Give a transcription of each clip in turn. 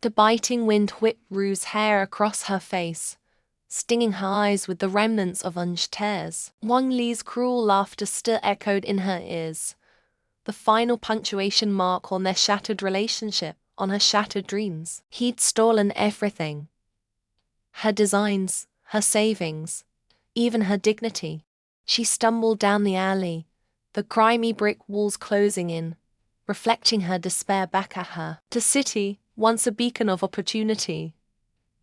The biting wind whipped Rue's hair across her face, stinging her eyes with the remnants of unshed tears. Wang Li's cruel laughter still echoed in her ears, the final punctuation mark on their shattered relationship, on her shattered dreams. He'd stolen everything. Her designs, her savings, even her dignity. She stumbled down the alley, the grimy brick walls closing in, reflecting her despair back at her. The city, once a beacon of opportunity,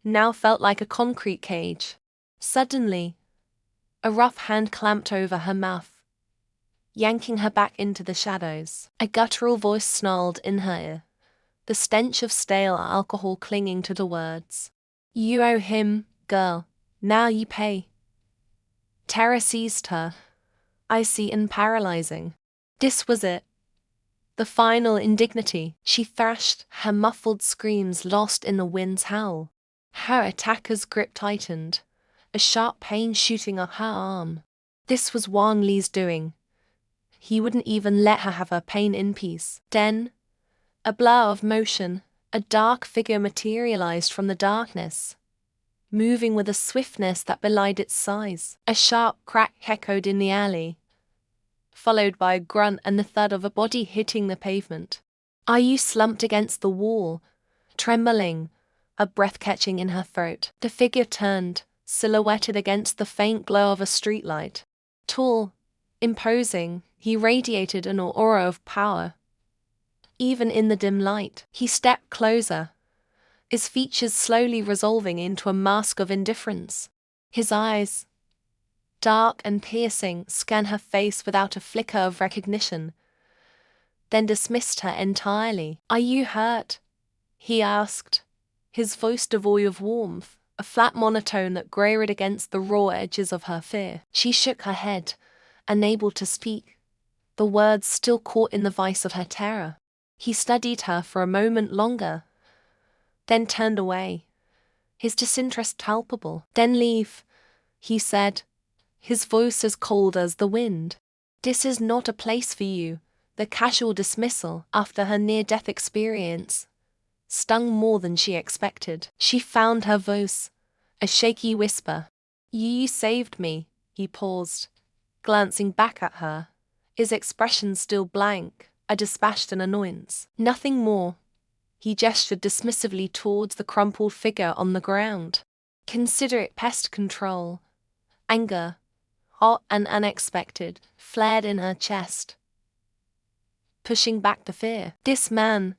now felt like a concrete cage. Suddenly, a rough hand clamped over her mouth, yanking her back into the shadows. A guttural voice snarled in her ear, the stench of stale alcohol clinging to the words. "You owe him, girl. Now you pay." Terror seized her, icy and paralyzing. This was it. The final indignity. She thrashed, her muffled screams lost in the wind's howl. Her attacker's grip tightened, a sharp pain shooting up her arm. This was Wang Li's doing. He wouldn't even let her have her pain in peace. Then, a blur of motion, a dark figure materialized from the darkness, moving with a swiftness that belied its size. A sharp crack echoed in the alley, followed by a grunt and the thud of a body hitting the pavement. Ayu slumped against the wall, trembling, a breath catching in her throat. The figure turned, silhouetted against the faint glow of a streetlight. Tall, imposing, he radiated an aura of power. Even in the dim light, he stepped closer, his features slowly resolving into a mask of indifference. His eyes, dark and piercing, scanned her face without a flicker of recognition, then dismissed her entirely. "Are you hurt?" he asked, his voice devoid of warmth, a flat monotone that grated against the raw edges of her fear. She shook her head, unable to speak, the words still caught in the vice of her terror. He studied her for a moment longer, then turned away, his disinterest palpable. "Then leave," he said, his voice as cold as the wind. "This is not a place for you." The casual dismissal, after her near-death experience, stung more than she expected. She found her voice, a shaky whisper. "You saved me." He paused, glancing back at her, his expression still blank, a dispassionate annoyance. "Nothing more." He gestured dismissively towards the crumpled figure on the ground. "Consider it pest control." Anger, hot and unexpected, flared in her chest, pushing back the fear. This man,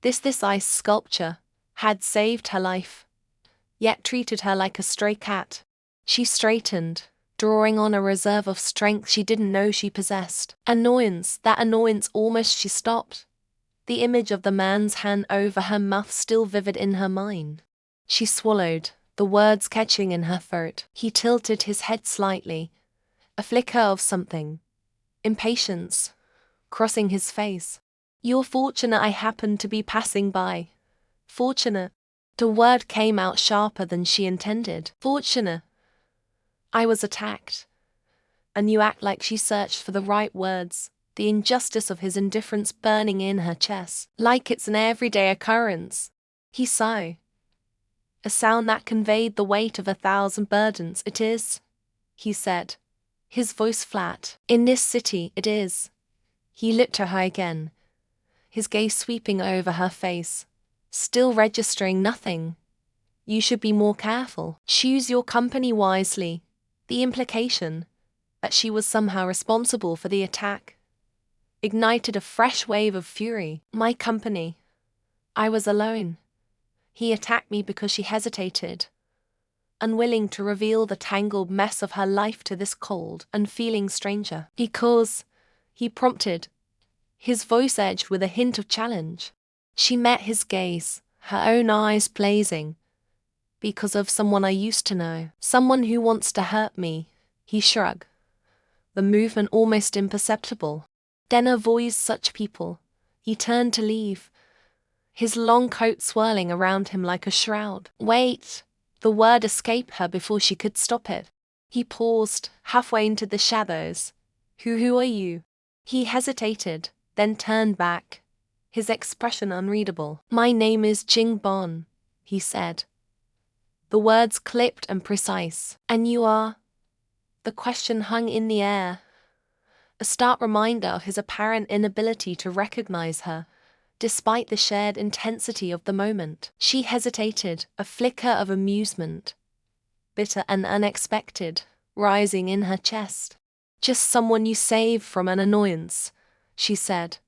this ice sculpture, had saved her life, yet treated her like a stray cat. She straightened, drawing on a reserve of strength she didn't know she possessed. That annoyance almost she stopped, the image of the man's hand over her mouth still vivid in her mind. She swallowed, the words catching in her throat. He tilted his head slightly, a flicker of something, impatience, crossing his face. "You're fortunate I happened to be passing by." Fortunate. The word came out sharper than she intended. "Fortunate. I was attacked." And you act like she searched for the right words, the injustice of his indifference burning in her chest. "Like it's an everyday occurrence." He sighed, a sound that conveyed the weight of 1,000 burdens. "It is," he said, his voice flat. "In this city, it is." He looked at her again, his gaze sweeping over her face, still registering nothing. "You should be more careful. Choose your company wisely." The implication that she was somehow responsible for the attack ignited a fresh wave of fury. "My company. I was alone. He attacked me because she hesitated, unwilling to reveal the tangled mess of her life to this cold, unfeeling stranger." "Because," he prompted, his voice edged with a hint of challenge. She met his gaze, her own eyes blazing. "Because of someone I used to know. Someone who wants to hurt me." He shrugged, the movement almost imperceptible. Then avoid such people. He turned to leave, his long coat swirling around him like a shroud. "Wait." The word escaped her before she could stop it. He paused, halfway into the shadows. Who are you?" He hesitated, then turned back, his expression unreadable. "My name is Jing Bon," he said. The words clipped and precise. "And you are?" The question hung in the air, a stark reminder of his apparent inability to recognize her, despite the shared intensity of the moment. She hesitated, a flicker of amusement, bitter and unexpected, rising in her chest. "Just someone you saved from an annoyance," she said,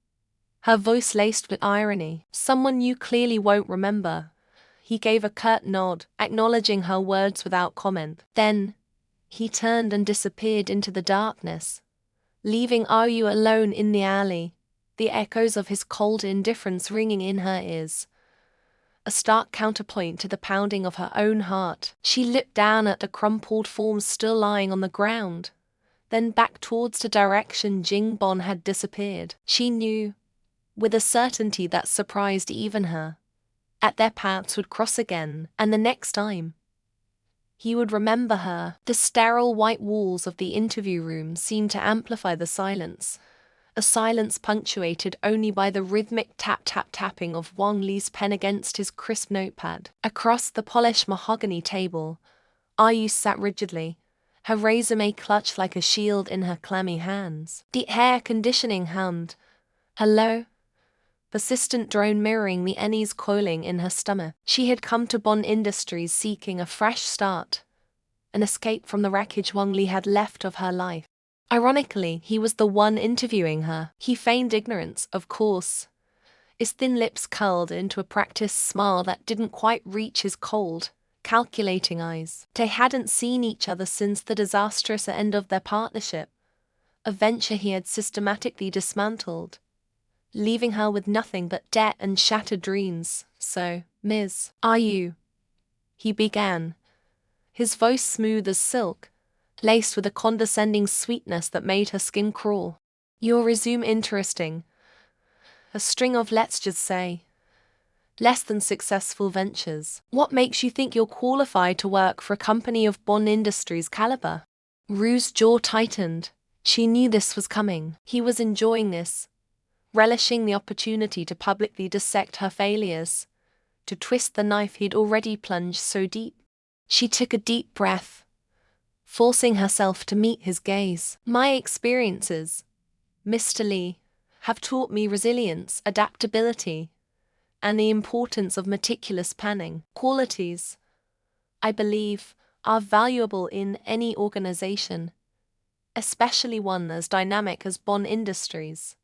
her voice laced with irony. "Someone you clearly won't remember." He gave a curt nod, acknowledging her words without comment. Then, he turned and disappeared into the darkness, leaving Ayu alone in the alley, the echoes of his cold indifference ringing in her ears. A stark counterpoint to the pounding of her own heart. She looked down at the crumpled forms still lying on the ground, then back towards the direction Jing Bon had disappeared. She knew, with a certainty that surprised even her, that their paths would cross again, and the next time, he would remember her. The sterile white walls of the interview room seemed to amplify the silence, a silence punctuated only by the rhythmic tap-tap-tapping of Wang Li's pen against his crisp notepad. Across the polished mahogany table, Ayu sat rigidly, her resume clutched like a shield in her clammy hands. The air conditioning hummed, a low, persistent drone mirroring the unease coiling in her stomach. She had come to Bond Industries seeking a fresh start, an escape from the wreckage Wang Li had left of her life. Ironically, he was the one interviewing her. He feigned ignorance, of course, his thin lips curled into a practiced smile that didn't quite reach his cold, calculating eyes. They hadn't seen each other since the disastrous end of their partnership, a venture he had systematically dismantled, leaving her with nothing but debt and shattered dreams. "So, Ms. Ayu," he began, his voice smooth as silk, laced with a condescending sweetness that made her skin crawl. "Your resume interesting. A string of, let's just say, less than successful ventures. What makes you think you're qualified to work for a company of Bond Industries' caliber?" Rue's jaw tightened. She knew this was coming. He was enjoying this, relishing the opportunity to publicly dissect her failures, to twist the knife he'd already plunged so deep. She took a deep breath, forcing herself to meet his gaze. "My experiences, Mr. Li, have taught me resilience, adaptability, and the importance of meticulous planning. Qualities, I believe, are valuable in any organization, especially one as dynamic as Bond Industries."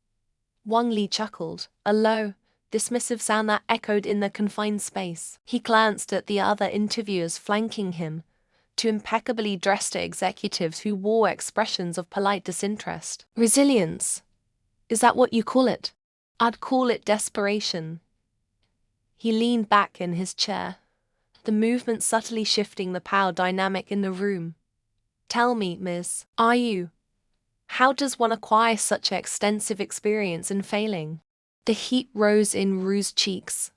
Wang Li chuckled, a low, dismissive sound that echoed in the confined space. He glanced at the other interviewers flanking him, two impeccably dressed executives who wore expressions of polite disinterest. "Resilience? Is that what you call it?" "I'd call it desperation." He leaned back in his chair, the movement subtly shifting the power dynamic in the room. "Tell me, Ms. Ayu, how does one acquire such extensive experience in failing?" The heat rose in Rue's cheeks,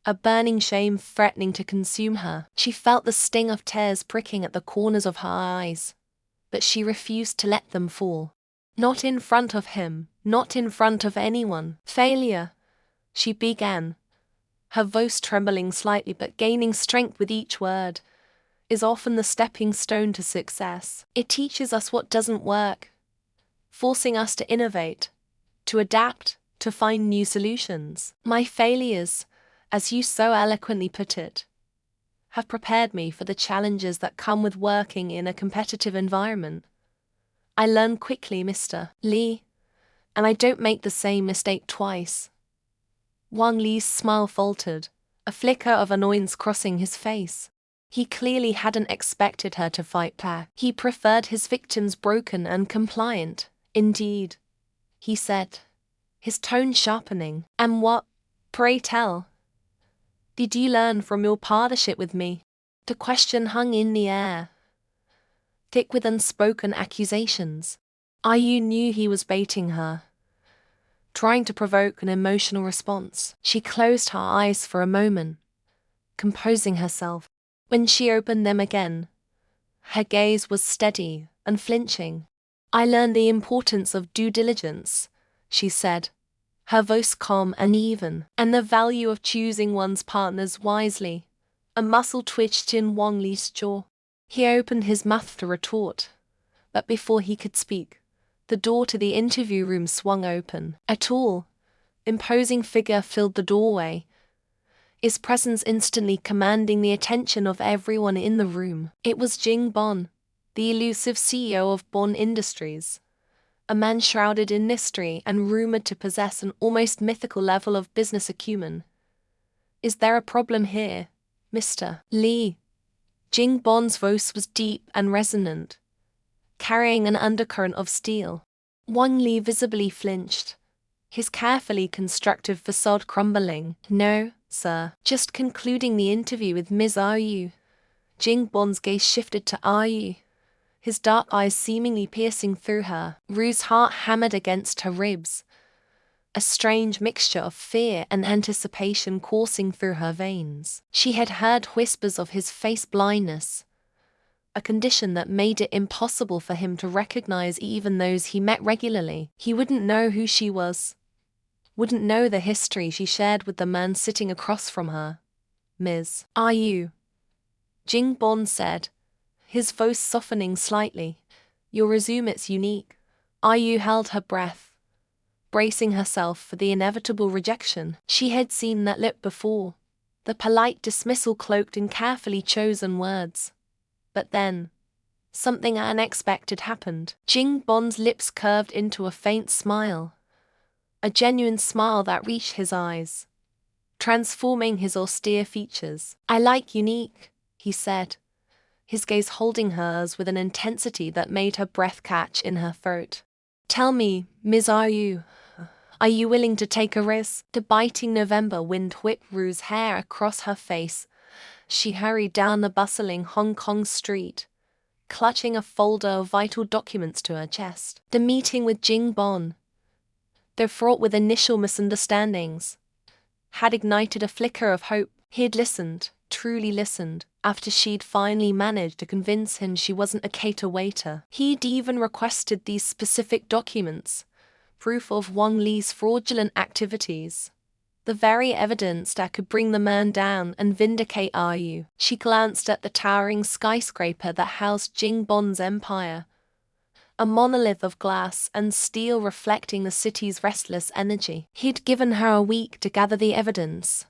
a burning shame threatening to consume her. She felt the sting of tears pricking at the corners of her eyes, but she refused to let them fall. Not in front of him, not in front of anyone. "Failure," she began, her voice trembling slightly but gaining strength with each word, "is often the stepping stone to success. It teaches us what doesn't work, forcing us to innovate, to adapt, to find new solutions. My failures, as you so eloquently put it, have prepared me for the challenges that come with working in a competitive environment. I learn quickly, Mr. Li, and I don't make the same mistake twice." Wang Li's smile faltered, a flicker of annoyance crossing his face. He clearly hadn't expected her to fight back. He preferred his victims broken and compliant. "Indeed," he said, his tone sharpening. "And what, pray tell, did you learn from your partnership with me?" The question hung in the air, thick with unspoken accusations. Ayu knew he was baiting her, trying to provoke an emotional response. She closed her eyes for a moment, composing herself. When she opened them again, her gaze was steady, unflinching. "I learned the importance of due diligence," she said, her voice calm and even. And the value of choosing one's partners wisely. A muscle twitched in Wang Li's jaw. He opened his mouth to retort, but before he could speak, the door to the interview room swung open. A tall, imposing figure filled the doorway, his presence instantly commanding the attention of everyone in the room. It was Jing Bon, the elusive CEO of Bon Industries, a man shrouded in mystery and rumored to possess an almost mythical level of business acumen. "Is there a problem here, Mr. Li?" Jing Bon's voice was deep and resonant, carrying an undercurrent of steel. Wang Li visibly flinched, his carefully constructed facade crumbling. "No, sir. Just concluding the interview with Ms. Yu." Jing Bon's gaze shifted to Yu, his dark eyes seemingly piercing through her. Ru's heart hammered against her ribs, a strange mixture of fear and anticipation coursing through her veins. She had heard whispers of his face blindness, a condition that made it impossible for him to recognize even those he met regularly. He wouldn't know who she was, wouldn't know the history she shared with the man sitting across from her. "Ms. Yu," Jing Bon said, his voice softening slightly. "Your resume's unique." Yu held her breath, bracing herself for the inevitable rejection. She had seen that lip before, the polite dismissal cloaked in carefully chosen words. But then, something unexpected happened. Jing Bon's lips curved into a faint smile, a genuine smile that reached his eyes, transforming his austere features. "I like unique," he said, his gaze holding hers with an intensity that made her breath catch in her throat. "Tell me, Ms. Yu, are you willing to take a risk?" The biting November wind whipped Ru's hair across her face. She hurried down the bustling Hong Kong street, clutching a folder of vital documents to her chest. The meeting with Jing Bon, though fraught with initial misunderstandings, had ignited a flicker of hope. He'd listened, truly listened, after she'd finally managed to convince him she wasn't a cater waiter. He'd even requested these specific documents, proof of Wang Li's fraudulent activities, the very evidence that could bring the man down and vindicate Yu. She glanced at the towering skyscraper that housed Jing Bon's empire, a monolith of glass and steel reflecting the city's restless energy. He'd given her a week to gather the evidence,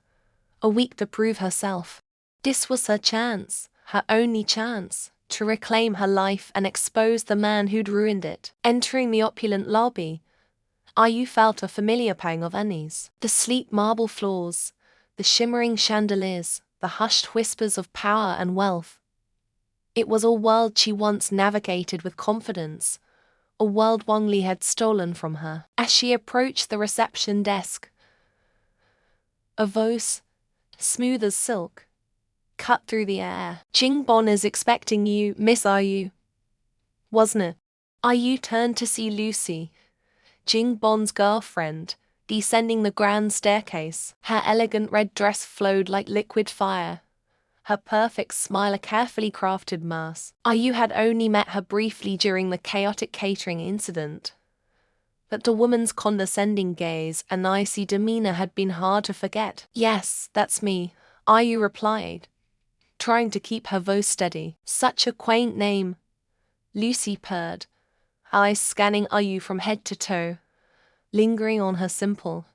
a week to prove herself. This was her chance, her only chance, to reclaim her life and expose the man who'd ruined it. Entering the opulent lobby, Yu felt a familiar pang of unease. The sleek marble floors, the shimmering chandeliers, the hushed whispers of power and wealth. It was a world she once navigated with confidence, a world Wang Li had stolen from her. As she approached the reception desk, a voice, smooth as silk, cut through the air. "Jing Bon is expecting you, Miss Yu. Wasn't it?" Yu turned to see Lucy, Jing Bon's girlfriend, descending the grand staircase. Her elegant red dress flowed like liquid fire, her perfect smile a carefully crafted mask. Yu had only met her briefly during the chaotic catering incident, but the woman's condescending gaze and icy demeanor had been hard to forget. "Yes, that's me," Yu replied, trying to keep her voice steady. "Such a quaint name," Lucy purred, eyes scanning Yu from head to toe, lingering on her simple,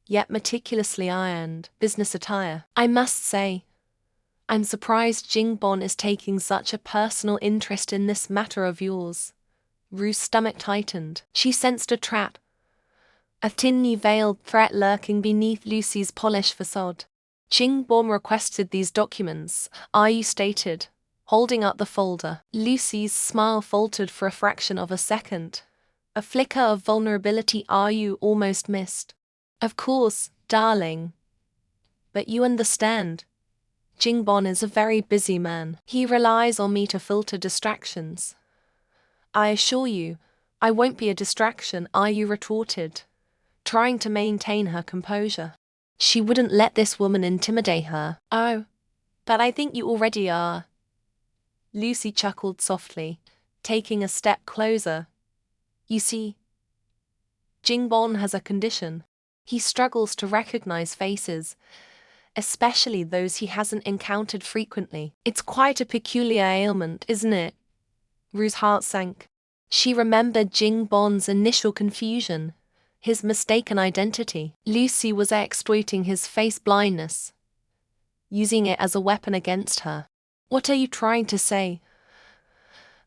yet meticulously ironed, business attire. "I must say, I'm surprised Jing Bon is taking such a personal interest in this matter of yours." Ru's stomach tightened. She sensed a trap, a thinly veiled threat lurking beneath Lucy's polished facade. "Jing Bon requested these documents," Yu stated, holding up the folder. Lucy's smile faltered for a fraction of a second, a flicker of vulnerability Yu almost missed. "Of course, darling. But you understand, Jing Bon is a very busy man. He relies on me to filter distractions." "I assure you, I won't be a distraction," Yu retorted, trying to maintain her composure. She wouldn't let this woman intimidate her. "Oh, but I think you already are." Lucy chuckled softly, taking a step closer. "You see, Jing Bon has a condition." He struggles to recognize faces, especially those he hasn't encountered frequently. It's quite a peculiar ailment, isn't it? Rue's heart sank. She remembered Jing Bon's initial confusion, his mistaken identity. Lucy was exploiting his face blindness, using it as a weapon against her. What are you trying to say?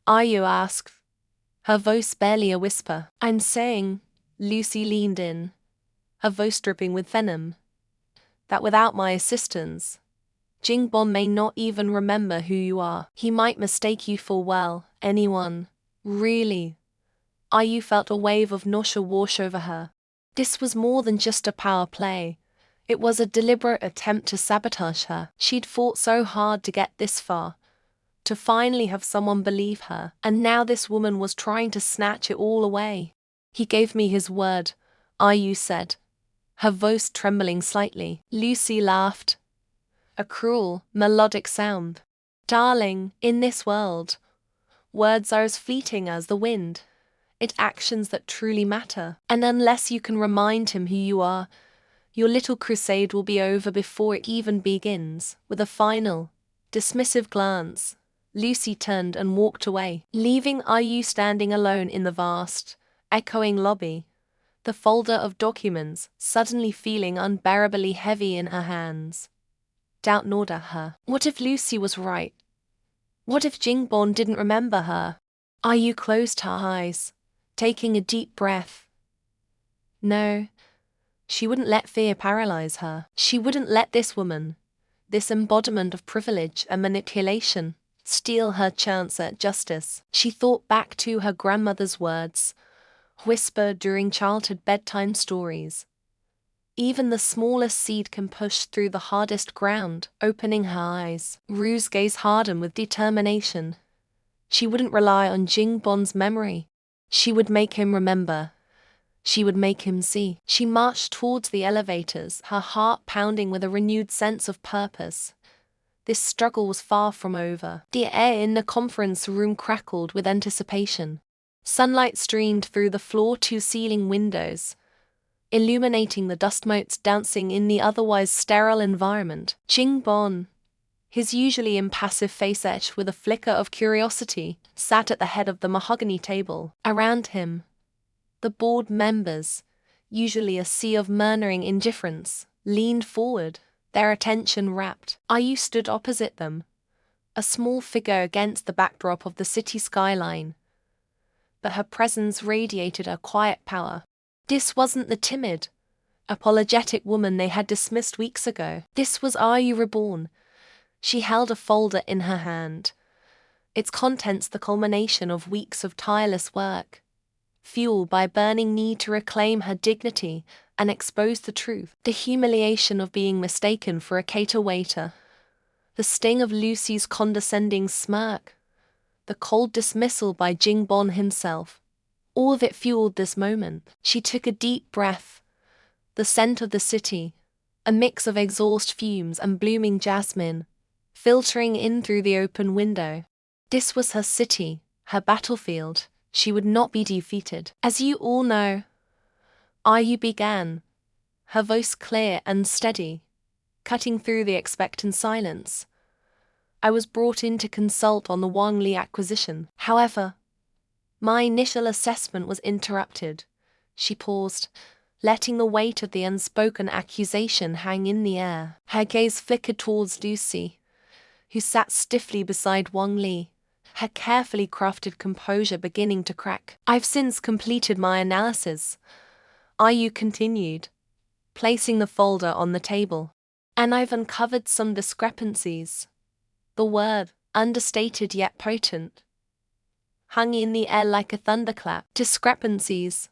Ayu asked, her voice barely a whisper. I'm saying, Lucy leaned in, her voice dripping with venom, that without my assistance, Jing Bon may not even remember who you are. He might mistake you for, well, anyone. Really? Ayu felt a wave of nausea wash over her. This was more than just a power play. It was a deliberate attempt to sabotage her. She'd fought so hard to get this far, to finally have someone believe her, and now this woman was trying to snatch it all away. He gave me his word, Ayu said, her voice trembling slightly. Lucy laughed, a cruel, melodic sound. Darling, in this world, words are as fleeting as the wind. It's actions that truly matter. And unless you can remind him who you are, your little crusade will be over before it even begins. With a final, dismissive glance, Lucy turned and walked away, leaving Ayu standing alone in the vast, echoing lobby, the folder of documents suddenly feeling unbearably heavy in her hands. Doubt gnawed at her. What if Lucy was right? What if Jing Bon didn't remember her? Ayu closed her eyes, taking a deep breath. No, she wouldn't let fear paralyze her. She wouldn't let this woman, this embodiment of privilege and manipulation, steal her chance at justice. She thought back to her grandmother's words, whispered during childhood bedtime stories. Even the smallest seed can push through the hardest ground. Opening her eyes, Rue's gaze hardened with determination. She wouldn't rely on Jing Bon's memory. She would make him remember. She would make him see. She marched towards the elevators, her heart pounding with a renewed sense of purpose. This struggle was far from over. The air in the conference room crackled with anticipation. Sunlight streamed through the floor-to-ceiling windows, illuminating the dust motes dancing in the otherwise sterile environment. Jing Bon, his usually impassive face etched with a flicker of curiosity, sat at the head of the mahogany table. Around him, the board members, usually a sea of murmuring indifference, leaned forward, their attention rapt. Ayu stood opposite them, a small figure against the backdrop of the city skyline, but her presence radiated a quiet power. This wasn't the timid, apologetic woman they had dismissed weeks ago. This was Ayu reborn. She held a folder in her hand, its contents the culmination of weeks of tireless work, fueled by a burning need to reclaim her dignity and expose the truth. The humiliation of being mistaken for a cater waiter, the sting of Lucy's condescending smirk, the cold dismissal by Jing Bon himself. All of it fueled this moment. She took a deep breath. The scent of the city, a mix of exhaust fumes and blooming jasmine, filtering in through the open window. This was her city, her battlefield. She would not be defeated. As you all know, Ayu began, her voice clear and steady, cutting through the expectant silence. I was brought in to consult on the Wang Li acquisition. However, my initial assessment was interrupted. She paused, letting the weight of the unspoken accusation hang in the air. Her gaze flickered towards Lucy, who sat stiffly beside Wang Li, her carefully crafted composure beginning to crack. I've since completed my analysis, Ayu continued, placing the folder on the table. And I've uncovered some discrepancies. The word, understated yet potent, hung in the air like a thunderclap. Discrepancies,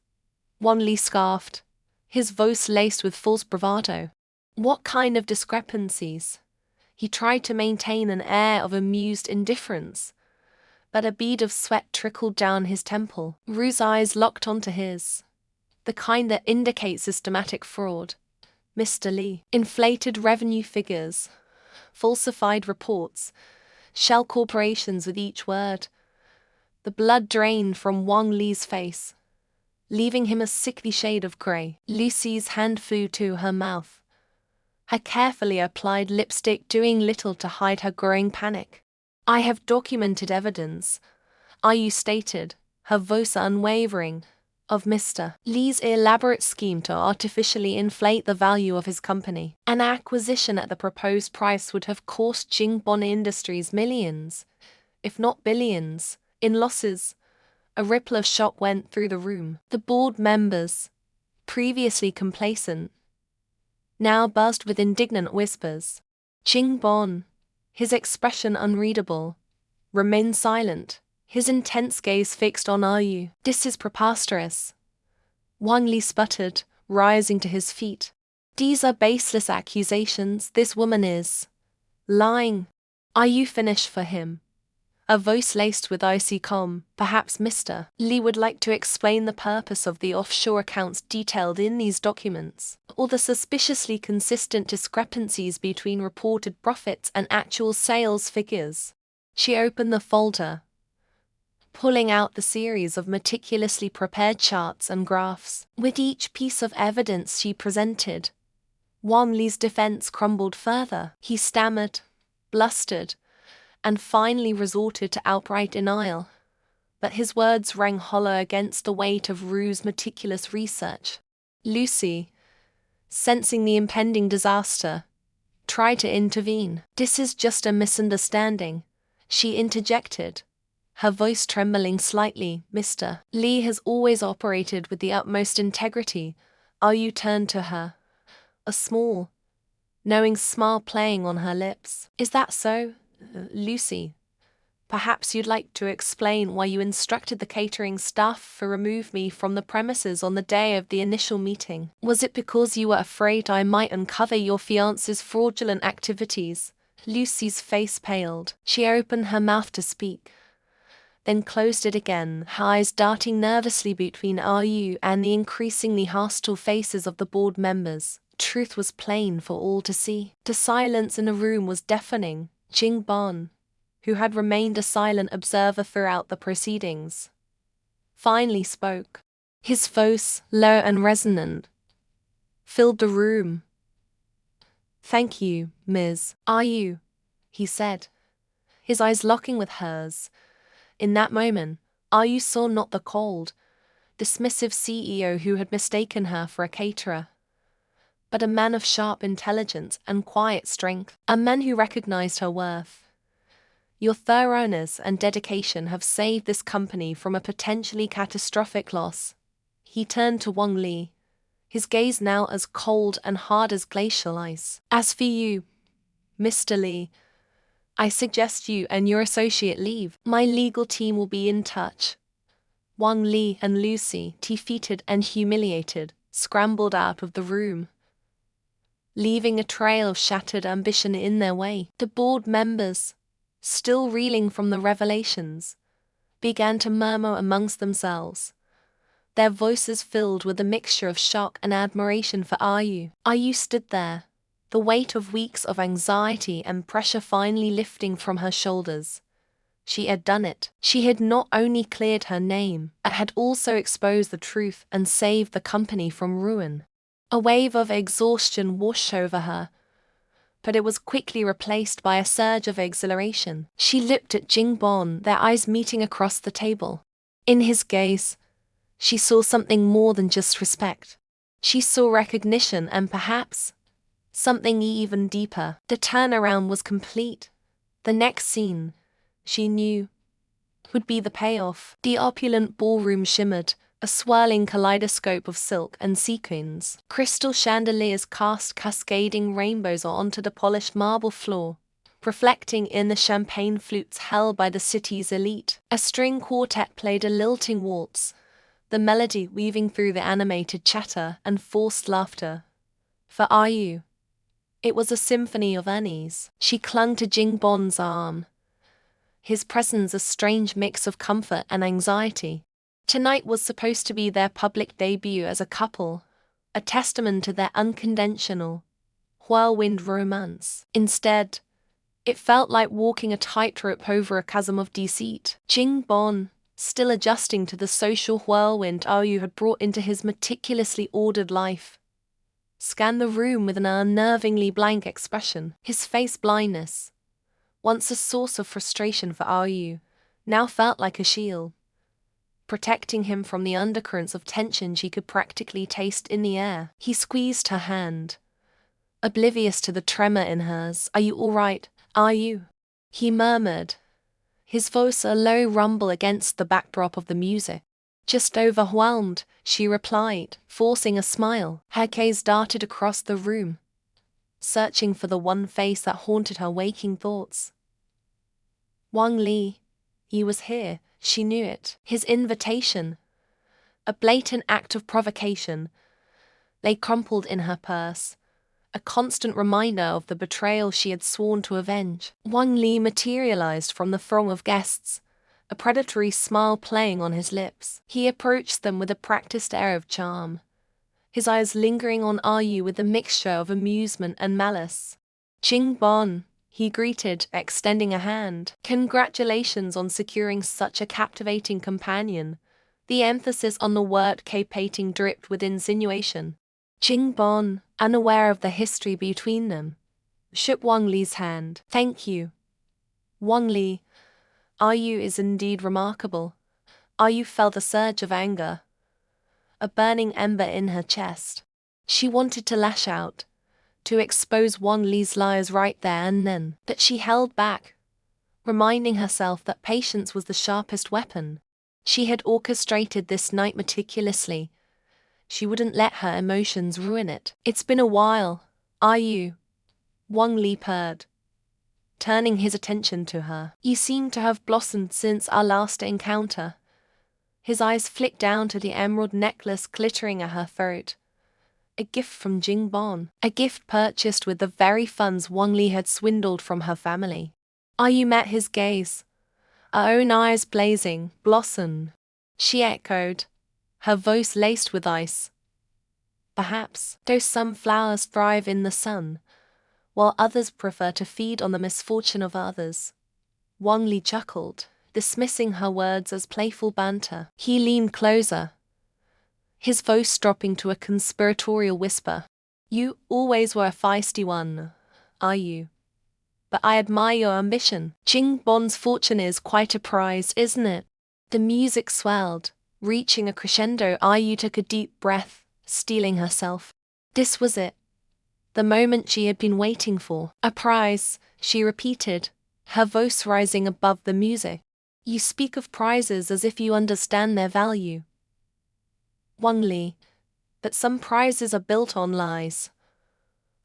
Wang Li scoffed, his voice laced with false bravado. What kind of discrepancies? He tried to maintain an air of amused indifference, but a bead of sweat trickled down his temple. Rue's eyes locked onto his. The kind that indicates systematic fraud. Mr. Li. Inflated revenue figures, falsified reports, shell corporations with each word. The blood drained from Wang Li's face. leaving him a sickly shade of grey. Lucy's hand flew to her mouth, her carefully applied lipstick doing little to hide her growing panic. "I have documented evidence," Ayu stated, her voice unwavering, "of Mr. Lee's elaborate scheme to artificially inflate the value of his company. An acquisition at the proposed price would have cost Jingbon Industries millions, if not billions, in losses." A ripple of shock went through the room. The board members, previously complacent, now buzzed with indignant whispers. Jingbon, his expression unreadable, remained silent, his intense gaze fixed on Ayu. "This is preposterous," Wang Li sputtered, rising to his feet. "These are baseless accusations. This woman is lying." Ayu finished for him, a voice laced with icy calm. "Perhaps Mr. Lee would like to explain the purpose of the offshore accounts detailed in these documents, or the suspiciously consistent discrepancies between reported profits and actual sales figures." She opened the folder, pulling out the series of meticulously prepared charts and graphs. With each piece of evidence she presented, Wang Li's defense crumbled further. He stammered, blustered, and finally resorted to outright denial. But his words rang hollow against the weight of Rue's meticulous research. Lucy, sensing the impending disaster, tried to intervene. "This is just a misunderstanding," she interjected, her voice trembling slightly. "Mr. Lee has always operated with the utmost integrity." Ayu turned to her, a small, knowing smile playing on her lips. "Is that so? Lucy, perhaps you'd like to explain why you instructed the catering staff to remove me from the premises on the day of the initial meeting. Was it because you were afraid I might uncover your fiancé's fraudulent activities?" Lucy's face paled. She opened her mouth to speak, then closed it again, her eyes darting nervously between Ayu and the increasingly hostile faces of the board members. Truth was plain for all to see. The silence in the room was deafening. Jingbon, who had remained a silent observer throughout the proceedings, finally spoke. His voice, low and resonant, filled the room. "Thank you, Ms. Ayu," he said, his eyes locking with hers. In that moment, Ayu saw not the cold, dismissive CEO who had mistaken her for a caterer, but a man of sharp intelligence and quiet strength, a man who recognized her worth. "Your thoroughness and dedication have saved this company from a potentially catastrophic loss." He turned to Wang Li, his gaze now as cold and hard as glacial ice. "As for you, Mr. Lee, I suggest you and your associate leave. My legal team will be in touch." Wang Li and Lucy, defeated and humiliated, scrambled out of the room, leaving a trail of shattered ambition in their way. The board members, still reeling from the revelations, began to murmur amongst themselves, their voices filled with a mixture of shock and admiration for Ayu. Ayu stood there, the weight of weeks of anxiety and pressure finally lifting from her shoulders. She had done it. She had not only cleared her name, but had also exposed the truth and saved the company from ruin. A wave of exhaustion washed over her, but it was quickly replaced by a surge of exhilaration. She looked at Jingbon, their eyes meeting across the table. In his gaze, she saw something more than just respect. She saw recognition and perhaps something even deeper. The turnaround was complete. The next scene, she knew, would be the payoff. The opulent ballroom shimmered, a swirling kaleidoscope of silk and sequins. Crystal chandeliers cast cascading rainbows onto the polished marble floor, reflecting in the champagne flutes held by the city's elite. A string quartet played a lilting waltz, the melody weaving through the animated chatter and forced laughter. For Ayu, it was a symphony of unease. She clung to Jingbon's arm, his presence a strange mix of comfort and anxiety. Tonight was supposed to be their public debut as a couple, a testament to their unconventional, whirlwind romance. Instead, it felt like walking a tightrope over a chasm of deceit. Jingbon, still adjusting to the social whirlwind Yu had brought into his meticulously ordered life, scanned the room with an unnervingly blank expression. His face blindness, once a source of frustration for Yu, now felt like a shield, protecting him from the undercurrents of tension she could practically taste in the air. He squeezed her hand, oblivious to the tremor in hers. "Are you all right, Yu?" he murmured, his voice a low rumble against the backdrop of the music. "Just overwhelmed," she replied, forcing a smile. Her gaze darted across the room, searching for the one face that haunted her waking thoughts. Wang Li. He was here, she knew it. His invitation, a blatant act of provocation, lay crumpled in her purse, a constant reminder of the betrayal she had sworn to avenge. Wang Li materialized from the throng of guests, a predatory smile playing on his lips. He approached them with a practiced air of charm, his eyes lingering on Yu with a mixture of amusement and malice. "Jing Bon," he greeted, extending a hand. "Congratulations on securing such a captivating companion." The emphasis on the word capating dripped with insinuation. Jing Bon, unaware of the history between them, shook Wang Li's hand. "Thank you, Wang Li. Yu is indeed remarkable." Yu felt a surge of anger, a burning ember in her chest. She wanted to lash out, to expose Wang Li's lies right there and then, but she held back, reminding herself that patience was the sharpest weapon. She had orchestrated this night meticulously. She wouldn't let her emotions ruin it. "It's been a while, Yu," Wang Li purred, turning his attention to her. "You seem to have blossomed since our last encounter." His eyes flicked down to the emerald necklace glittering at her throat. A gift from Jing Bon, a gift purchased with the very funds Wang Li had swindled from her family. Yu met his gaze, her own eyes blazing. "Blossom," she echoed, her voice laced with ice. "Perhaps, though some flowers thrive in the sun, while others prefer to feed on the misfortune of others." Wang Li chuckled, dismissing her words as playful banter. He leaned closer, his voice dropping to a conspiratorial whisper. "You always were a feisty one, Yu. But I admire your ambition. Jing Bon's fortune is quite a prize, isn't it?" The music swelled, reaching a crescendo. Yu took a deep breath, steeling herself. This was it, the moment she had been waiting for. "A prize," she repeated, her voice rising above the music. "You speak of prizes as if you understand their value, Wang Li, but some prizes are built on lies,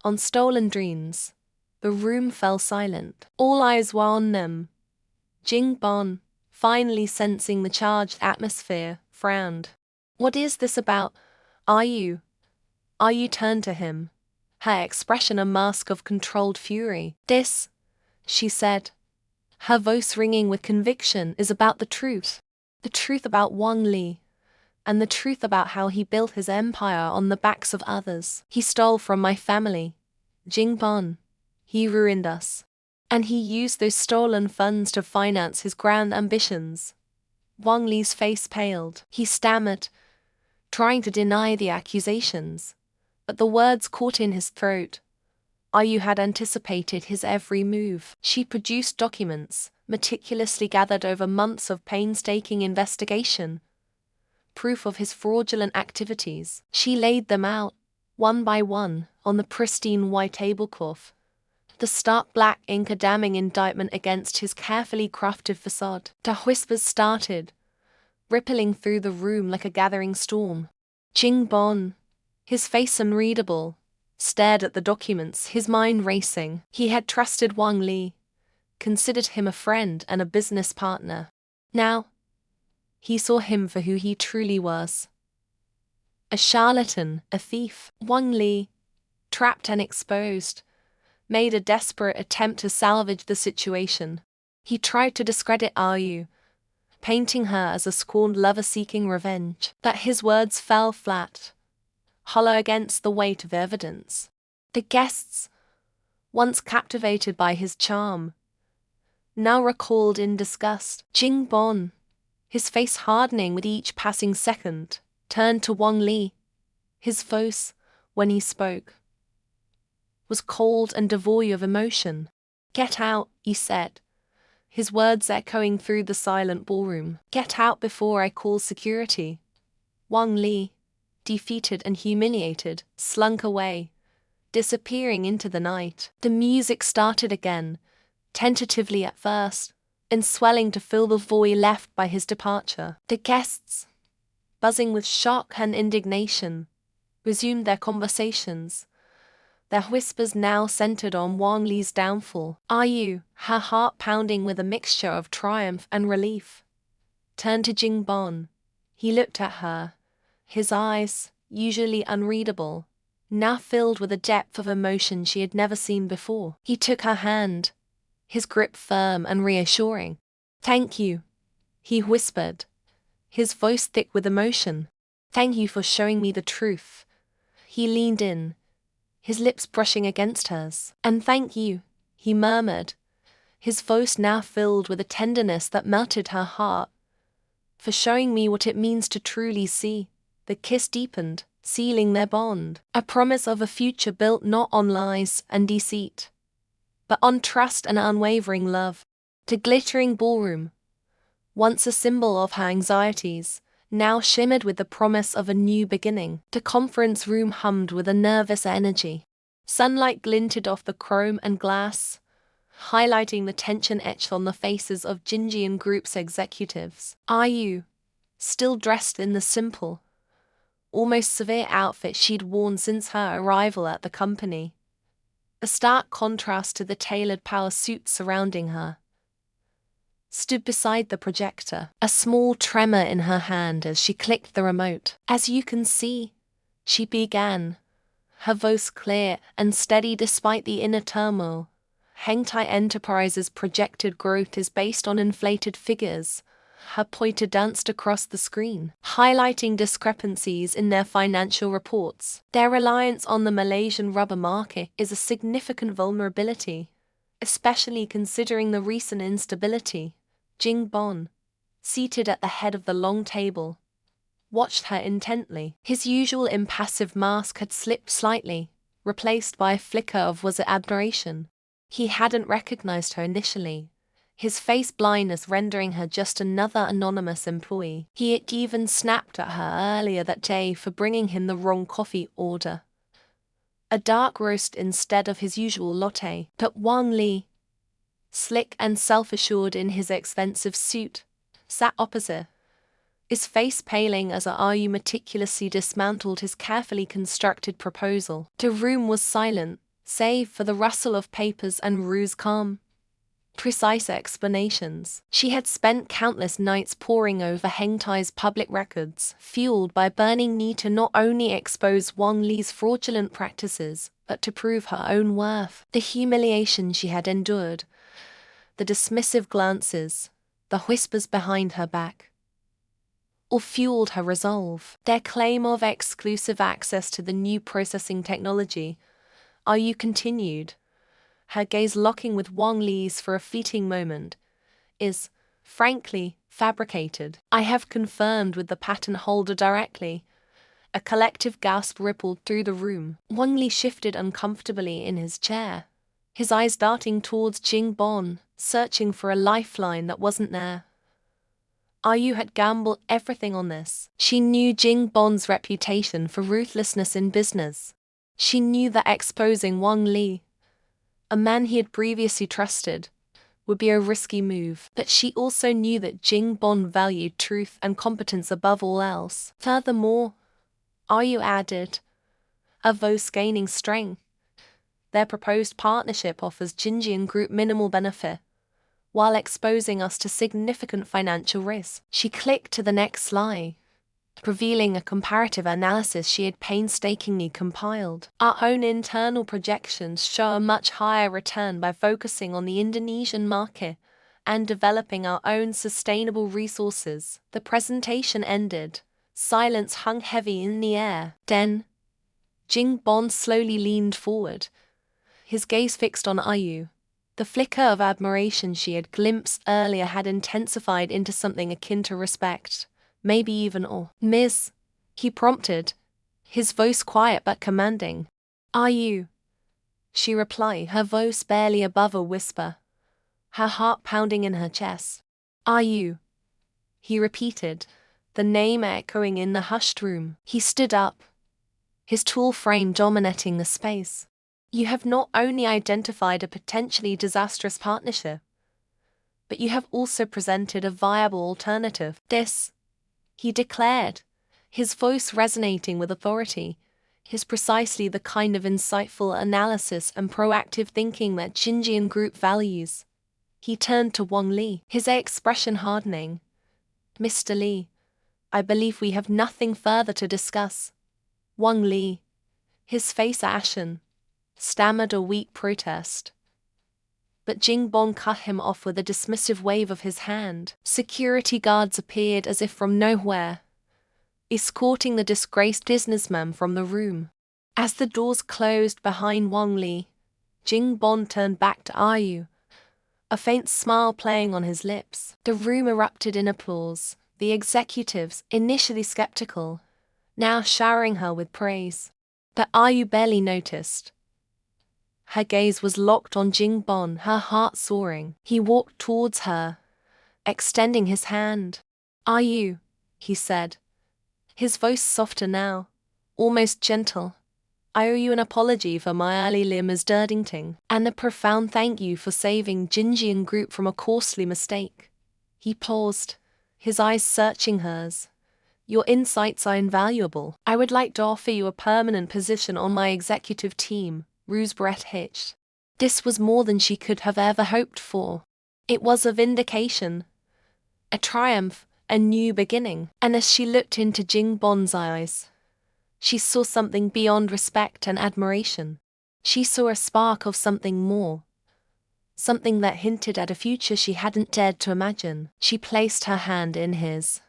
on stolen dreams." The room fell silent. All eyes were on them. Jing Bon, finally sensing the charged atmosphere, frowned. "What is this about, Yu?" Yu turned to him, her expression a mask of controlled fury. "This," she said, her voice ringing with conviction, "is about the truth. The truth about Wang Li, and the truth about how he built his empire on the backs of others. He stole from my family, Jing Bon. He ruined us. And he used those stolen funds to finance his grand ambitions." Wang Li's face paled. He stammered, trying to deny the accusations, but the words caught in his throat. Yu had anticipated his every move. She produced documents, meticulously gathered over months of painstaking investigation, proof of his fraudulent activities. She laid them out, one by one, on the pristine white tablecloth, the stark black ink a damning indictment against his carefully crafted facade. The whispers started, rippling through the room like a gathering storm. Jing Bon, his face unreadable, stared at the documents, his mind racing. He had trusted Wang Li, considered him a friend and a business partner. Now, he saw him for who he truly was. A charlatan, a thief. Wang Li, trapped and exposed, made a desperate attempt to salvage the situation. He tried to discredit Yu, painting her as a scorned lover seeking revenge. But his words fell flat, hollow against the weight of evidence. The guests, once captivated by his charm, now recoiled in disgust. Jing Bon, his face hardening with each passing second, turned to Wang Li. His voice, when he spoke, was cold and devoid of emotion. "Get out," he said, his words echoing through the silent ballroom. "Get out before I call security." Wang Li, defeated and humiliated, slunk away, disappearing into the night. The music started again, tentatively at first, and swelling to fill the void left by his departure. The guests, buzzing with shock and indignation, resumed their conversations, their whispers now centered on Wang Li's downfall. "Are you," her heart pounding with a mixture of triumph and relief, turned to Jing Bon. He looked at her, his eyes, usually unreadable, now filled with a depth of emotion she had never seen before. He took her hand, his grip firm and reassuring. "Thank you," he whispered, his voice thick with emotion. "Thank you for showing me the truth." He leaned in, his lips brushing against hers. "And thank you," he murmured, his voice now filled with a tenderness that melted her heart, "for showing me what it means to truly see." The kiss deepened, sealing their bond, a promise of a future built not on lies and deceit, but on trust and unwavering love. The glittering ballroom, once a symbol of her anxieties, now shimmered with the promise of a new beginning. The conference room hummed with a nervous energy. Sunlight glinted off the chrome and glass, highlighting the tension etched on the faces of Jinjian Group's executives. "Are you still dressed in the simple, almost severe outfit she'd worn since her arrival at the company, a stark contrast to the tailored power suit surrounding her?" Stood beside the projector, a small tremor in her hand as she clicked the remote. "As you can see," she began, her voice clear and steady despite the inner turmoil, Hengtai Enterprises' projected growth is based on inflated figures. Her pointer danced across the screen, highlighting discrepancies in their financial reports. "Their reliance on the Malaysian rubber market is a significant vulnerability, especially considering the recent instability." Jing Bon, seated at the head of the long table, watched her intently. His usual impassive mask had slipped slightly, replaced by a flicker of admiration. He hadn't recognized her initially, his face blindness rendering her just another anonymous employee. He had even snapped at her earlier that day for bringing him the wrong coffee order, a dark roast instead of his usual latte. But Wang Li, slick and self-assured in his expensive suit, sat opposite, his face paling as Ayu meticulously dismantled his carefully constructed proposal. The room was silent, save for the rustle of papers and Rue's calm, precise explanations. She had spent countless nights poring over Hengtai's public records, fueled by burning need to not only expose Wang Li's fraudulent practices, but to prove her own worth. The humiliation she had endured, the dismissive glances, the whispers behind her back, all fueled her resolve. Their claim of exclusive access to the new processing technology, Ayu continued, her gaze locking with Wang Li's for a fleeting moment, is, frankly, fabricated. "I have confirmed with the patent holder directly." A collective gasp rippled through the room. Wang Li shifted uncomfortably in his chair, his eyes darting towards Jing Bon, searching for a lifeline that wasn't there. Ayu had gambled everything on this. She knew Jing Bon's reputation for ruthlessness in business. She knew that exposing Wang Li, a man he had previously trusted, would be a risky move. But she also knew that Jing Bon valued truth and competence above all else. Furthermore, Ayu added, a voice gaining strength, their proposed partnership offers Jinjian Group minimal benefit, while exposing us to significant financial risk. She clicked to the next slide, revealing a comparative analysis she had painstakingly compiled. "Our own internal projections show a much higher return by focusing on the Indonesian market and developing our own sustainable resources." The presentation ended. Silence hung heavy in the air. Then, Jing Bon slowly leaned forward, his gaze fixed on Ayu, The flicker of admiration she had glimpsed earlier had intensified into something akin to respect, maybe even awe. "Miss," he prompted, his voice quiet but commanding. "Are you?" she replied, her voice barely above a whisper, her heart pounding in her chest. "Are you?" he repeated, the name echoing in the hushed room. He stood up, his tall frame dominating the space. "You have not only identified a potentially disastrous partnership, but you have also presented a viable alternative. This," he declared, his voice resonating with authority, is precisely the kind of insightful analysis and proactive thinking that Xinjiang Group values. He turned to Wang Li, his expression hardening. "Mr. Li, I believe we have nothing further to discuss." Wang Li, his face ashen, stammered a weak protest. But Jing Bon cut him off with a dismissive wave of his hand. Security guards appeared as if from nowhere, escorting the disgraced businessman from the room. As the doors closed behind Wang Li, Jing Bon turned back to Ayu, a faint smile playing on his lips. The room erupted in applause, the executives, initially skeptical, now showering her with praise. But Ayu barely noticed. Her gaze was locked on Jing Bon, her heart soaring. He walked towards her, extending his hand. "Ayu," he said, his voice softer now, almost gentle. "I owe you an apology for my early misdirecting, and a profound thank you for saving Xinjiang Group from a costly mistake." He paused, his eyes searching hers. "Your insights are invaluable. I would like to offer you a permanent position on my executive team." Roosbrett hitched. This was more than she could have ever hoped for. It was a vindication, a triumph, a new beginning. And as she looked into Jing Bon's eyes, she saw something beyond respect and admiration. She saw a spark of something more, something that hinted at a future she hadn't dared to imagine. She placed her hand in his,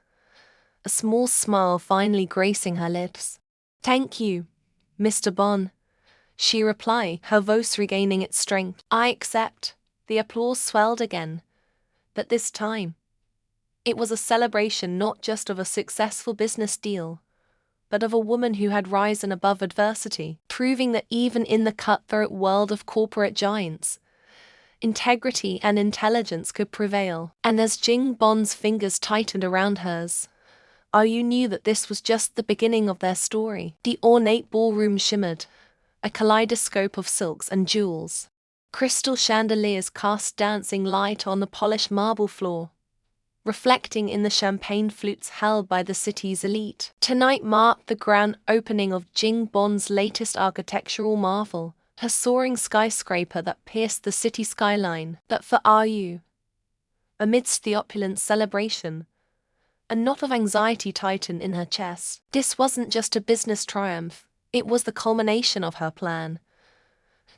a small smile finally gracing her lips. "Thank you, Mr. Bon," she replied, her voice regaining its strength. "I accept." The applause swelled again, but this time, it was a celebration not just of a successful business deal, but of a woman who had risen above adversity, proving that even in the cutthroat world of corporate giants, integrity and intelligence could prevail. And as Jing Bon's fingers tightened around hers, Ayu knew that this was just the beginning of their story. The ornate ballroom shimmered, a kaleidoscope of silks and jewels. Crystal chandeliers cast dancing light on the polished marble floor, reflecting in the champagne flutes held by the city's elite. Tonight marked the grand opening of Jing Bon's latest architectural marvel, her soaring skyscraper that pierced the city skyline. But for Ayu, amidst the opulent celebration, a knot of anxiety tightened in her chest. This wasn't just a business triumph, it was the culmination of her plan.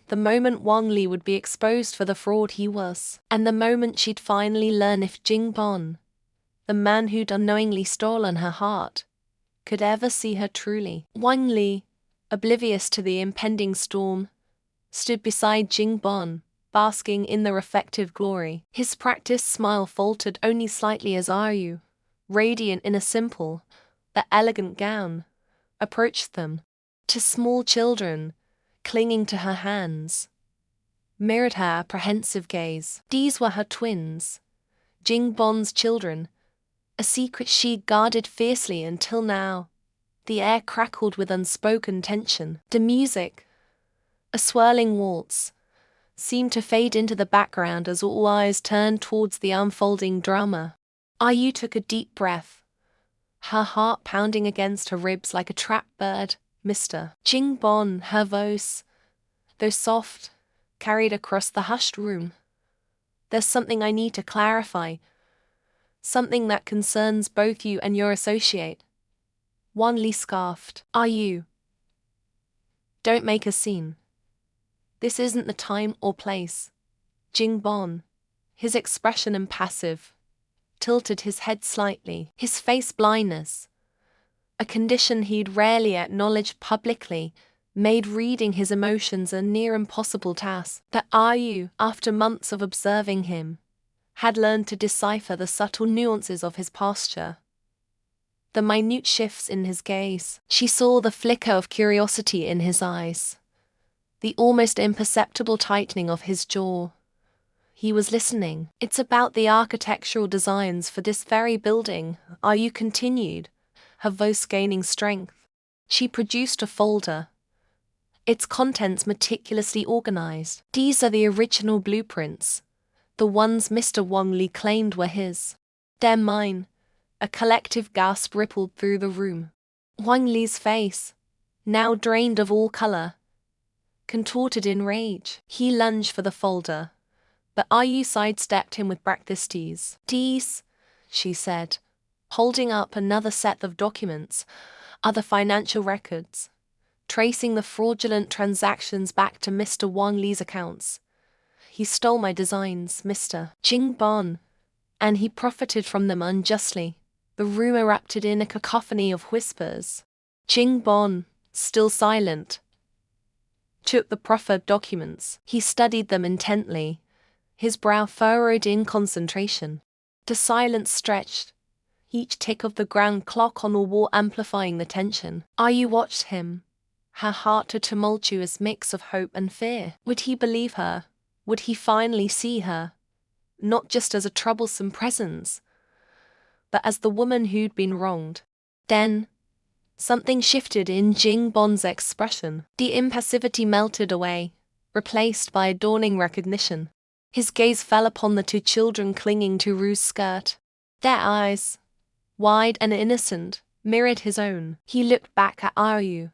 The moment Wang Li would be exposed for the fraud he was, and the moment she'd finally learn if Jing Bon, the man who'd unknowingly stolen her heart, could ever see her truly. Wang Li, oblivious to the impending storm, stood beside Jing Bon, basking in the reflective glory. His practiced smile faltered only slightly as Ayu, radiant in a simple, but elegant gown, approached them. Two small children, clinging to her hands, mirrored her apprehensive gaze. These were her twins, Jing Bon's children, a secret she guarded fiercely until now. The air crackled with unspoken tension. The music, a swirling waltz, seemed to fade into the background as all eyes turned towards the unfolding drama. Ayu took a deep breath, her heart pounding against her ribs like a trapped bird. "Mr. Jing Bon," her voice, though soft, carried across the hushed room. "There's something I need to clarify, something that concerns both you and your associate." Wang Li scoffed. "Ayu, don't make a scene. This isn't the time or place." Jing Bon, his expression impassive, tilted his head slightly, his face blindness, a condition he'd rarely acknowledged publicly, made reading his emotions a near impossible task. That Ayu, after months of observing him, had learned to decipher the subtle nuances of his posture, the minute shifts in his gaze. She saw the flicker of curiosity in his eyes, the almost imperceptible tightening of his jaw. He was listening. It's about the architectural designs for this very building, Ayu continued, her voice gaining strength. She produced a folder, its contents meticulously organized. These are the original blueprints, the ones Mr. Wang Li claimed were his. They're mine. A collective gasp rippled through the room. Wang Li's face, now drained of all color, contorted in rage. He lunged for the folder, but Ayu sidestepped him with practiced ease. "These," she said, holding up another set of documents, "are the financial records, tracing the fraudulent transactions back to Mr. Wang Li's accounts. He stole my designs, Mr. Jing Bon, and he profited from them unjustly." The room erupted in a cacophony of whispers. Jing Bon, still silent, took the proffered documents. He studied them intently, his brow furrowed in concentration. The silence stretched, each tick of the ground clock on the wall amplifying the tension. Ayu watched him, her heart a tumultuous mix of hope and fear. Would he believe her? Would he finally see her, not just as a troublesome presence, but as the woman who'd been wronged? Then, something shifted in Jing Bon's expression. The impassivity melted away, replaced by a dawning recognition. His gaze fell upon the two children clinging to Ru's skirt. Their eyes, wide and innocent, mirrored his own. He looked back at Ayu,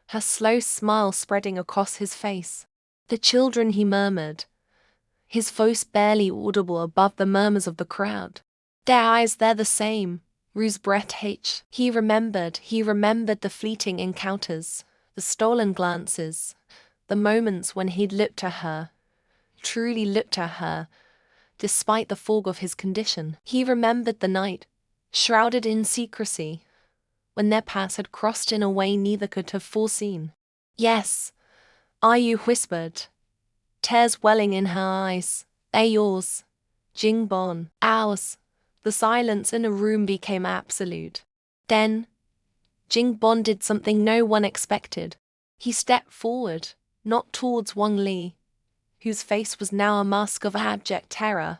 her slow smile spreading across his face. "The children," he murmured, his voice barely audible above the murmurs of the crowd. "Their eyes, they're the same." Ru's breath hitched. He remembered the fleeting encounters, the stolen glances, the moments when he'd looked at her, truly looked at her, despite the fog of his condition. He remembered the night, shrouded in secrecy, when their paths had crossed in a way neither could have foreseen. "Yes," Ayu whispered, tears welling in her eyes. "They're yours, Jing Bon." "Ours." The silence in the room became absolute. Then, Jing Bon did something no one expected. He stepped forward, not towards Wang Li, whose face was now a mask of abject terror,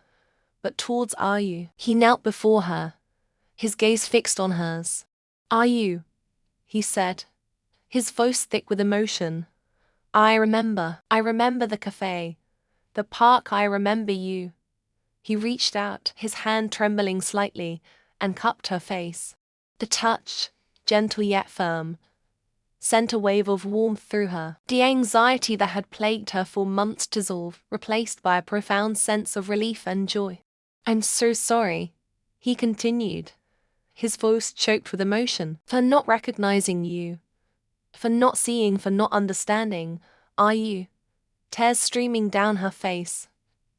but towards Ayu. He knelt before her, his gaze fixed on hers. "Ayu," he said, his voice thick with emotion. I remember the cafe, the park, I remember you." He reached out, his hand trembling slightly, and cupped her face. The touch, gentle yet firm, sent a wave of warmth through her. The anxiety that had plagued her for months dissolved, replaced by a profound sense of relief and joy. "I'm so sorry," he continued, his voice choked with emotion, "for not recognizing you, for not seeing, for not understanding. Ayu," tears streaming down her face,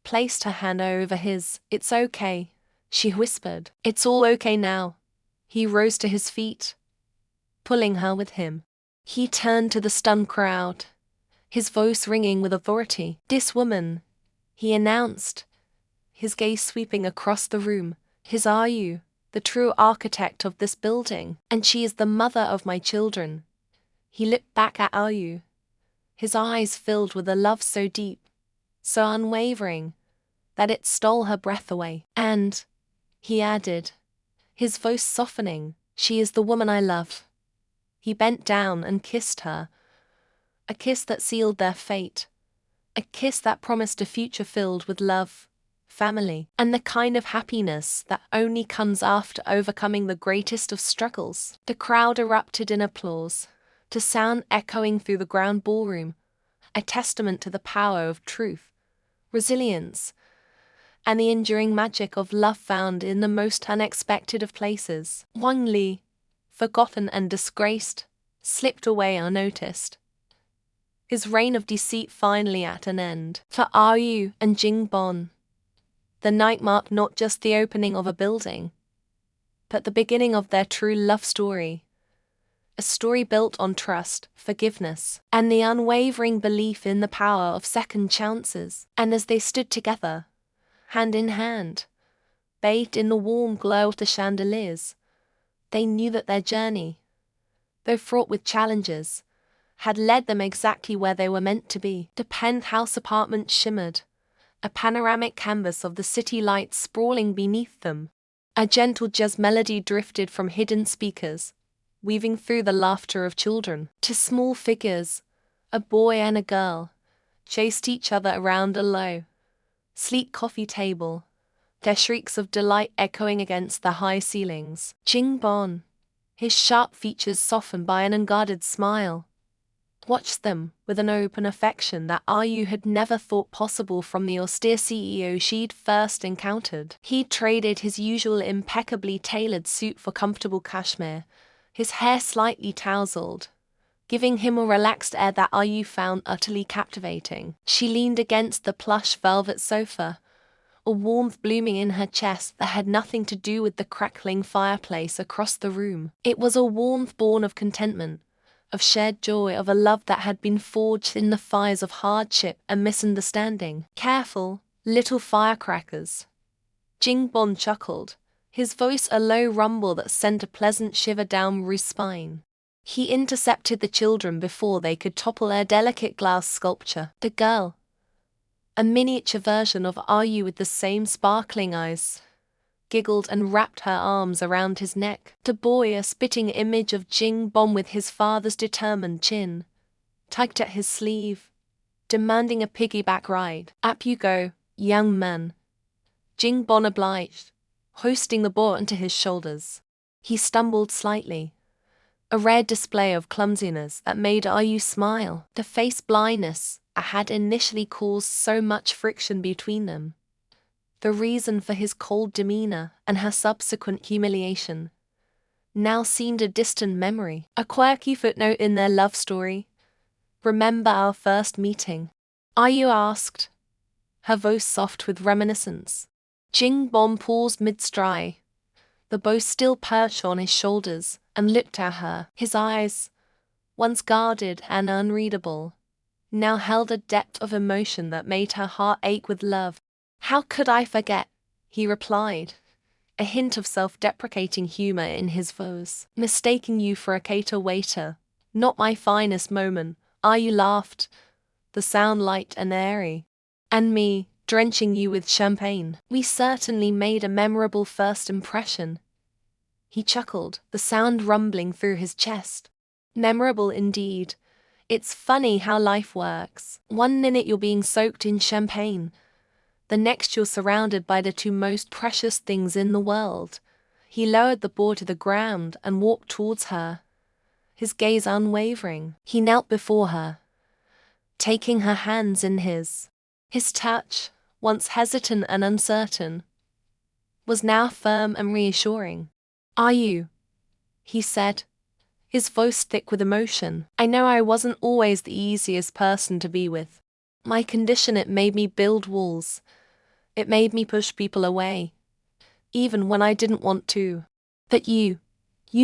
placed her hand over his. "It's okay," she whispered. "It's all okay now." He rose to his feet, pulling her with him. He turned to the stunned crowd, his voice ringing with authority. "This woman," he announced, his gaze sweeping across the room, "is Ayu, the true architect of this building, and she is the mother of my children." He looked back at Ayu, his eyes filled with a love so deep, so unwavering, that it stole her breath away. "And," he added, his voice softening, "she is the woman I love." He bent down and kissed her, a kiss that sealed their fate, a kiss that promised a future filled with love, family, and the kind of happiness that only comes after overcoming the greatest of struggles. The crowd erupted in applause, the sound echoing through the grand ballroom, a testament to the power of truth, resilience, and the enduring magic of love found in the most unexpected of places. Wang Li, forgotten and disgraced, slipped away unnoticed, his reign of deceit finally at an end. For Ayu and Jing Bon, the night marked not just the opening of a building, but the beginning of their true love story. a story built on trust, forgiveness, and the unwavering belief in the power of second chances. And as they stood together, hand in hand, bathed in the warm glow of the chandeliers, they knew that their journey, though fraught with challenges, had led them exactly where they were meant to be. The penthouse apartment shimmered, a panoramic canvas of the city lights sprawling beneath them. A gentle jazz melody drifted from hidden speakers, weaving through the laughter of children. Two small figures, a boy and a girl, chased each other around a low, sleek coffee table, their shrieks of delight echoing against the high ceilings. Jing Bon, his sharp features softened by an unguarded smile, watched them with an open affection that Yu had never thought possible from the austere CEO she'd first encountered. He'd traded his usual impeccably tailored suit for comfortable cashmere, his hair slightly tousled, giving him a relaxed air that Yu found utterly captivating. She leaned against the plush velvet sofa, a warmth blooming in her chest that had nothing to do with the crackling fireplace across the room. It was a warmth born of contentment, of shared joy, of a love that had been forged in the fires of hardship and misunderstanding. Careful, little firecrackers. Jing Bon chuckled, his voice a low rumble that sent a pleasant shiver down Ru's spine. He intercepted the children before they could topple their delicate glass sculpture. The girl, a miniature version of Yu with the same sparkling eyes, giggled and wrapped her arms around his neck. The boy, a spitting image of Jing Bon with his father's determined chin, tugged at his sleeve, demanding a piggyback ride. Up you go, young man. Jing Bon obliged, hoisting the boy onto his shoulders. He stumbled slightly, a rare display of clumsiness that made Yu smile. The face blindness had initially caused so much friction between them, the reason for his cold demeanor and her subsequent humiliation, now seemed a distant memory, a quirky footnote in their love story. Remember our first meeting? Yu asked, her voice soft with reminiscence. Jing Bon paused mid-stride, the bow still perched on his shoulders, and looked at her. His eyes, once guarded and unreadable, now held a depth of emotion that made her heart ache with love. How could I forget? He replied, a hint of self-deprecating humor in his voice. Mistaking you for a cater waiter, not my finest moment. Yu laughed, the sound light and airy. And me, drenching you with champagne. We certainly made a memorable first impression. He chuckled, the sound rumbling through his chest. Memorable indeed. It's funny how life works. One minute you're being soaked in champagne, the next you're surrounded by the two most precious things in the world. He lowered the board to the ground and walked towards her, his gaze unwavering. He knelt before her, taking her hands in his. His touch, once hesitant and uncertain, was now firm and reassuring. Yu? He said, his voice thick with emotion. I know I wasn't always the easiest person to be with. My condition, it made me build walls. It made me push people away, even when I didn't want to. But you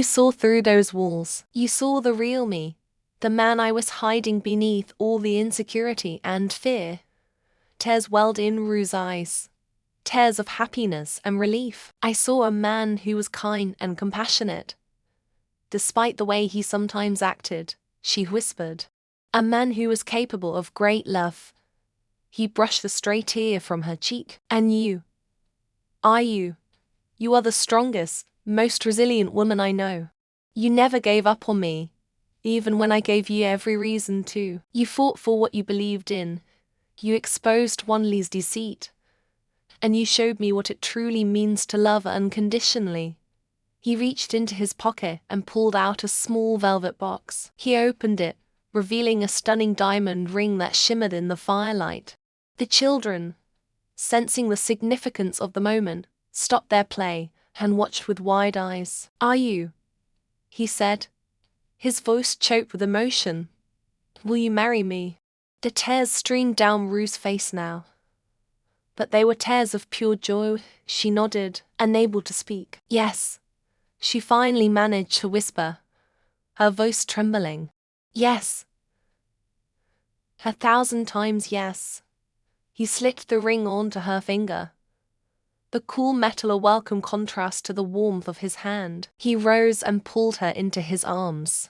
saw through those walls. You saw the real me, the man I was hiding beneath all the insecurity and fear. Tears welled in Ru's eyes, tears of happiness and relief. I saw a man who was kind and compassionate, despite the way he sometimes acted, she whispered. A man who was capable of great love. He brushed the stray tear from her cheek. And you, Yu, you are the strongest, most resilient woman I know. You never gave up on me, even when I gave you every reason to. You fought for what you believed in. You exposed Wanli's deceit, and you showed me what it truly means to love unconditionally. He reached into his pocket and pulled out a small velvet box. He opened it, revealing a stunning diamond ring that shimmered in the firelight. The children, sensing the significance of the moment, stopped their play and watched with wide eyes. Yu? He said, his voice choked with emotion. Will you marry me? The tears streamed down Ru's face now, but they were tears of pure joy. She nodded, unable to speak. Yes, she finally managed to whisper, her voice trembling. Yes. 1,000 times yes. He slipped the ring onto her finger. The cool metal a welcome contrast to the warmth of his hand. He rose and pulled her into his arms,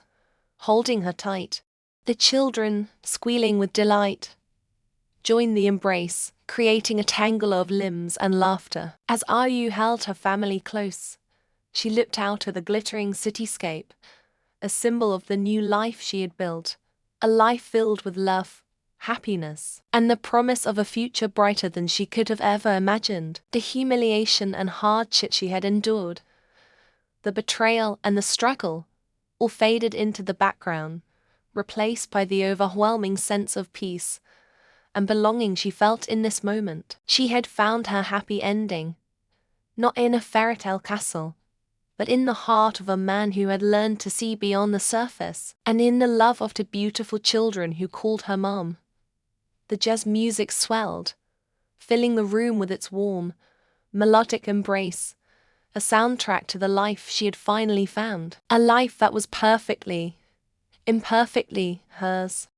holding her tight. The children, squealing with delight, joined the embrace, creating a tangle of limbs and laughter. As Ayu held her family close, she looked out at the glittering cityscape, a symbol of the new life she had built, a life filled with love, happiness, and the promise of a future brighter than she could have ever imagined. The humiliation and hardship she had endured, the betrayal and the struggle, all faded into the background, replaced by the overwhelming sense of peace and belonging she felt in this moment. She had found her happy ending, not in a fairy tale castle, but in the heart of a man who had learned to see beyond the surface, and in the love of the beautiful children who called her mom. The jazz music swelled, filling the room with its warm, melodic embrace, a soundtrack to the life she had finally found. A life that was perfectly, imperfectly hers.